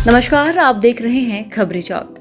नमस्कार, आप देख रहे हैं खबरी चौक।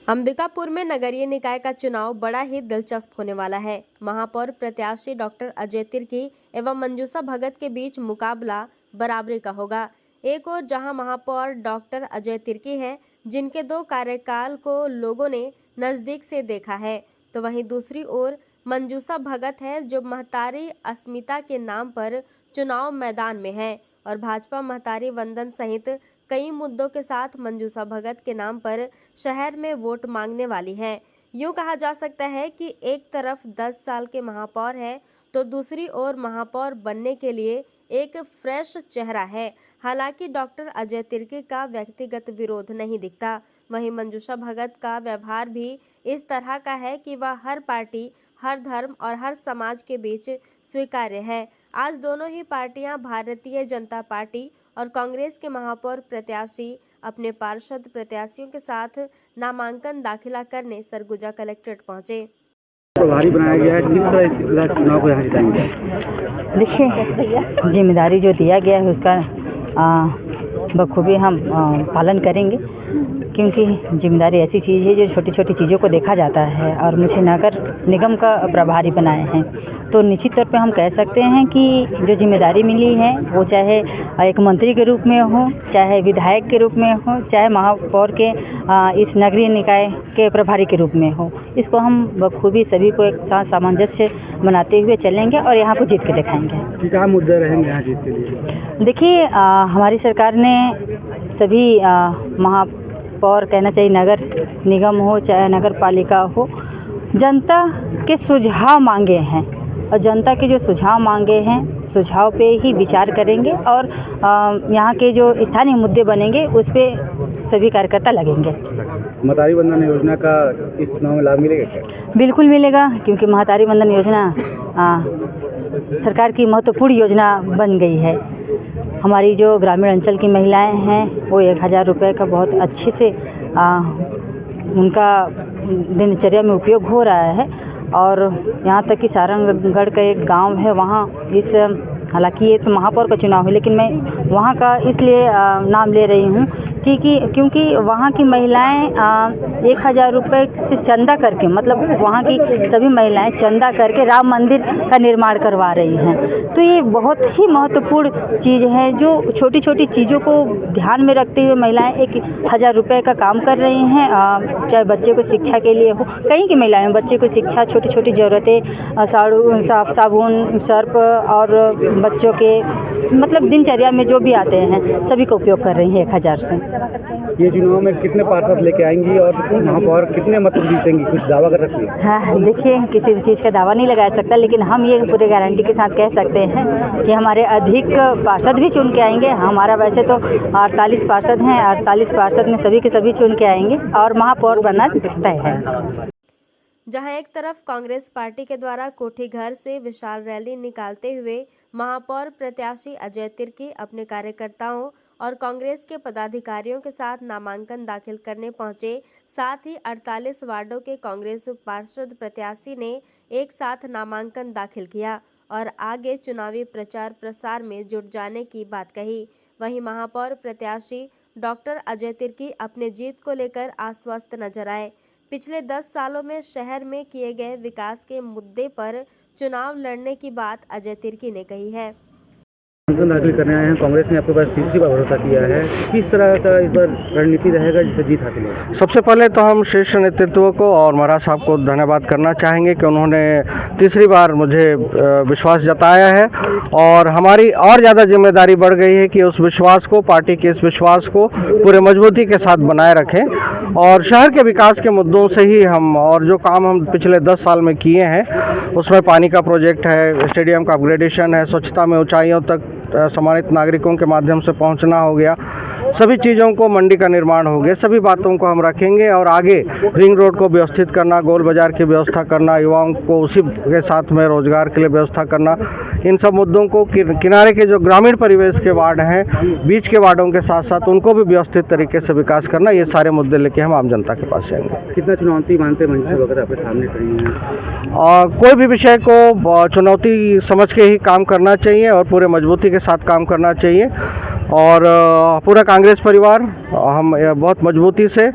अंबिकापुर में नगरीय निकाय का चुनाव बड़ा ही दिलचस्प होने वाला है। महापौर प्रत्याशी डॉक्टर अजय तिर्की एवं मंजूषा भगत के बीच मुकाबला बराबरी का होगा। एक और जहां महापौर डॉक्टर अजय तिर्की हैं, जिनके 2 कार्यकाल को लोगों ने नजदीक से देखा है, तो वहीं दूसरी ओर मंजूषा भगत है, जो महतारी अस्मिता के नाम पर चुनाव मैदान में है और भाजपा महतारी वंदन सहित कई मुद्दों के साथ मंजूषा भगत के नाम पर शहर में वोट मांगने वाली हैं। यूं कहा जा सकता है कि एक तरफ 10 साल के महापौर हैं, तो दूसरी ओर महापौर बनने के लिए एक फ्रेश चेहरा है। हालांकि डॉक्टर अजय तिर्की का व्यक्तिगत विरोध नहीं दिखता, वहीं मंजूषा भगत का व्यवहार भी इस तरह का है कि वह हर पार्टी, हर धर्म और हर समाज के बीच स्वीकार्य है। आज दोनों ही पार्टियां भारतीय जनता पार्टी और कांग्रेस के महापौर प्रत्याशी अपने पार्षद प्रत्याशियों के साथ नामांकन दाखिला करने सरगुजा कलेक्ट्रेट पहुंचे। प्रभारी बनाया गया है, किस तरह इस चुनाव को यहाँ जिताएंगे? देखिए, जिम्मेदारी जो दिया गया है उसका बखूबी हम पालन करेंगे, क्योंकि जिम्मेदारी ऐसी चीज़ है जो छोटी छोटी चीज़ों को देखा जाता है और मुझे नगर निगम का प्रभारी बनाए हैं, तो निश्चित तौर पे हम कह सकते हैं कि जो जिम्मेदारी मिली है वो चाहे एक मंत्री के रूप में हो, चाहे विधायक के रूप में हो, चाहे महापौर के इस नगरीय निकाय के प्रभारी के रूप में हो, इसको हम बखूबी सभी को एक साथ सामंजस्य बनाते हुए चलेंगे और यहाँ को जीत के दिखाएंगे। क्या मुद्दे रहेंगे यहाँ जीत के लिए? देखिए, हमारी सरकार ने सभी महापौर कहना चाहिए, नगर निगम हो चाहे नगर पालिका हो, जनता के सुझाव मांगे हैं और जनता के जो सुझाव मांगे हैं, सुझाव पे ही विचार करेंगे और यहाँ के जो स्थानीय मुद्दे बनेंगे उस पे सभी कार्यकर्ता लगेंगे। महतारी वंदन योजना का इस चुनाव में लाभ मिलेगा क्या? बिल्कुल मिलेगा, क्योंकि महतारी वंदन योजना सरकार की महत्वपूर्ण योजना बन गई है। हमारी जो ग्रामीण अंचल की महिलाएं हैं वो 1000 रुपये का बहुत अच्छे से उनका दिनचर्या में उपयोग हो रहा है और यहाँ तक कि सारंगगढ़ का एक गांव है, वहाँ इस हालांकि ये तो महापौर का चुनाव है, लेकिन मैं वहाँ का इसलिए नाम ले रही हूँ क्योंकि वहाँ की महिलाएं 1000 रुपये से चंदा करके, मतलब वहाँ की सभी महिलाएं चंदा करके राम मंदिर का निर्माण करवा रही हैं। तो ये बहुत ही महत्वपूर्ण चीज़ है, जो छोटी छोटी चीज़ों को ध्यान में रखते हुए महिलाएं 1000 रुपये का काम कर रही हैं। चाहे बच्चे को शिक्षा के लिए हो, कहीं की महिलाएं बच्चे को शिक्षा, छोटी छोटी ज़रूरतें, साबुन, सर्फ और बच्चों के मतलब दिनचर्या में जो भी आते हैं सभी का उपयोग कर रही हैं 1000 से। ये चुनाव में कितने पार्षद लेके आएंगी और महापौर कितने मतलब जीतेंगी, कुछ दावा कर रखी है? हाँ, देखिए, किसी भी चीज़ का दावा नहीं लगा सकता, लेकिन हम ये पूरे गारंटी के साथ कह सकते हैं कि हमारे अधिक पार्षद भी चुन के आएंगे। हमारा वैसे तो 48 पार्षद हैं, 48 पार्षद में सभी के सभी चुन के आएंगे और महापौर बनना तय है। जहां एक तरफ कांग्रेस पार्टी के द्वारा कोठी घर से विशाल रैली निकालते हुए महापौर प्रत्याशी अजय तिर्की अपने कार्यकर्ताओं और कांग्रेस के पदाधिकारियों के साथ नामांकन दाखिल करने पहुंचे। साथ ही 48 वार्डों के कांग्रेस पार्षद प्रत्याशी ने एक साथ नामांकन दाखिल किया और आगे चुनावी प्रचार प्रसार में जुट जाने की बात कही। वहीं महापौर प्रत्याशी डॉक्टर अजय तिर्की अपने जीत को लेकर आश्वस्त नजर आए। पिछले 10 सालों में शहर में किए गए विकास के मुद्दे पर चुनाव लड़ने की बात अजय तिर्की ने कही है। नामांकन दाखिल करने आए हैं, कांग्रेस ने आपके पास तीसरी बार भरोसा किया है, किस तरह का इस बार रणनीति रहेगा जिससे जीत हासिल हो? सबसे पहले तो हम शीर्ष नेतृत्व को और महाराज साहब को धन्यवाद करना चाहेंगे कि उन्होंने तीसरी बार मुझे विश्वास जताया है और हमारी और ज़्यादा जिम्मेदारी बढ़ गई है कि उस विश्वास को, पार्टी के इस विश्वास को पूरे मजबूती के साथ बनाए रखें और शहर के विकास के मुद्दों से ही हम और जो काम हम पिछले 10 साल में किए हैं उसमें पानी का प्रोजेक्ट है, स्टेडियम का अपग्रेडेशन है, स्वच्छता में ऊंचाइयों तक सम्मानित नागरिकों के माध्यम से पहुंचना हो गया, सभी चीज़ों को, मंडी का निर्माण हो गया, सभी बातों को हम रखेंगे और आगे रिंग रोड को व्यवस्थित करना, गोल बाजार की व्यवस्था करना, युवाओं को उसी के साथ में रोजगार के लिए व्यवस्था करना, इन सब मुद्दों को किनारे के जो ग्रामीण परिवेश के वार्ड हैं, बीच के वार्डों के साथ साथ उनको भी व्यवस्थित तरीके से विकास करना, ये सारे मुद्दे लेके हम आम जनता के पास जाएंगे। कितना चुनौती मानते हैं मंजूषा भगत आपके सामने खड़ी हैं? कोई भी विषय को चुनौती समझ के ही काम करना चाहिए और पूरे मजबूती के साथ काम करना चाहिए और पूरा कांग्रेस परिवार हम बहुत मजबूती से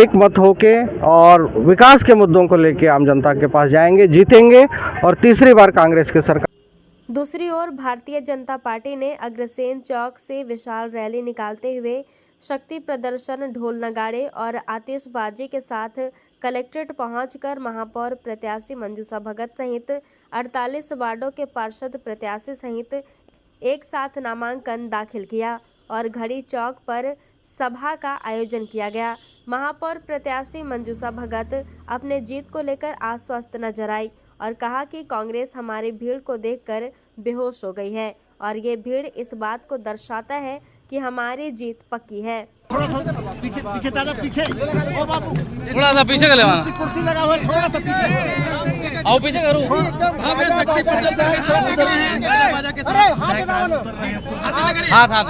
एक मत होके और विकास के मुद्दों को लेके आम जनता के पास जाएंगे, जीतेंगे और तीसरी बार कांग्रेस की सरकार। दूसरी ओर भारतीय जनता पार्टी ने अग्रसेन चौक से विशाल रैली निकालते हुए शक्ति प्रदर्शन, ढोल नगाड़े और आतिशबाजी के साथ कलेक्ट्रेट पहुंचकर महापौर प्रत्याशी मंजूषा भगत सहित 48 वार्डों के पार्षद प्रत्याशी सहित एक साथ नामांकन दाखिल किया और घड़ी चौक पर सभा का आयोजन किया गया। महापौर प्रत्याशी मंजूषा भगत अपने जीत को लेकर आश्वस्त नजर आई और कहा कि कांग्रेस हमारी भीड़ को देखकर बेहोश हो गई है और ये भीड़ इस बात को दर्शाता है कि हमारी जीत पक्की है। थोड़ा सा पीछे दादा पीछे, ओ बाबू थोड़ा सा पीछे कर ले, कुर्सी लगा हुआ है, थोड़ा सा पीछे आओ पीछे करूँ। हाँ मैं शक्ति प्रदर्शन के साथ निकले हैं, बाजा के साथ हाथ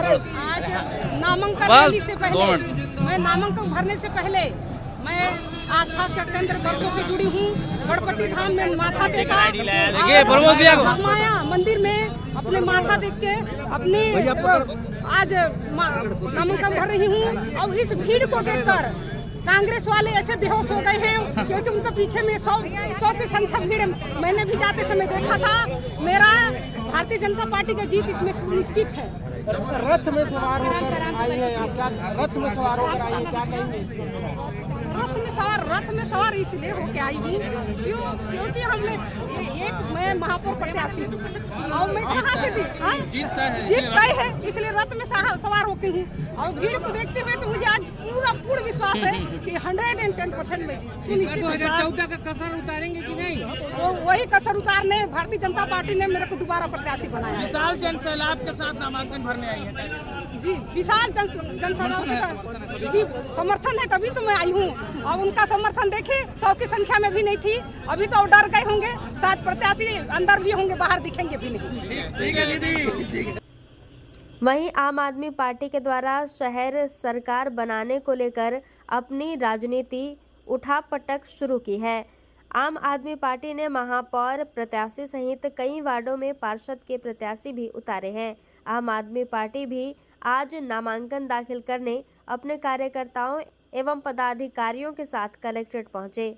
नामांकन बस से पहले 2 मिनट मैं नामांकन भरने से पहले मैं आस्था के केंद्र वर्षों से जुड़ी हूँ। गणपति धाम में माथा टेका, माया मंदिर में अपने माथा टेक के अपने आज नामांकन भर रही हूँ और इस भीड़ को देखकर कांग्रेस वाले ऐसे बेहोश हो गए हैं क्योंकि उनके पीछे में 100 की संख्या भीड़ मैंने भी जाते समय देखा था। मेरा भारतीय जनता पार्टी की जीत इसमें सुनिश्चित है। रथ में सवार होकर आई है, आप क्या रथ में सवार होकर आई है, क्या कहेंगे इसको? रथ में सवार इसलिए होके आई हूँ क्योंकि हमने मैं महापौर प्रत्याशी हूँ और मैं कहाँ से जीत तय है, इसलिए रथ में सवार होके हूँ और भीड़ को देखते हुए तो मुझे आज पूर्ण विश्वास है कि 110% में जीत। 2014 का कसर उतारेंगे कि नहीं? तो वही कसर उतारने भारतीय जनता पार्टी ने मेरे को दोबारा प्रत्याशी बनाया। विशाल जन सैलाब के साथ नामांकन भरने आई है जी, विशाल जन समर्थन है तभी तो मैं आई हूँ और उनका समर्थन देखिए 100 की संख्या में भी नहीं थी। अभी तो डर गए होंगे, शायद प्रत्याशी अंदर भी होंगे, बाहर दिखेंगे भी नहीं। ठीक है दीदी। वहीं आम आदमी पार्टी के द्वारा शहर सरकार बनाने को लेकर अपनी राजनीति उठापटक शुरू की है। आम आदमी पार्टी ने महापौर प्रत्याशी सहित कई वार्डों में पार्षद के प्रत्याशी भी उतारे हैं। आम आदमी पार्टी भी आज नामांकन दाखिल करने अपने कार्यकर्ताओं एवं पदाधिकारियों के साथ कलेक्ट्रेट पहुंचे।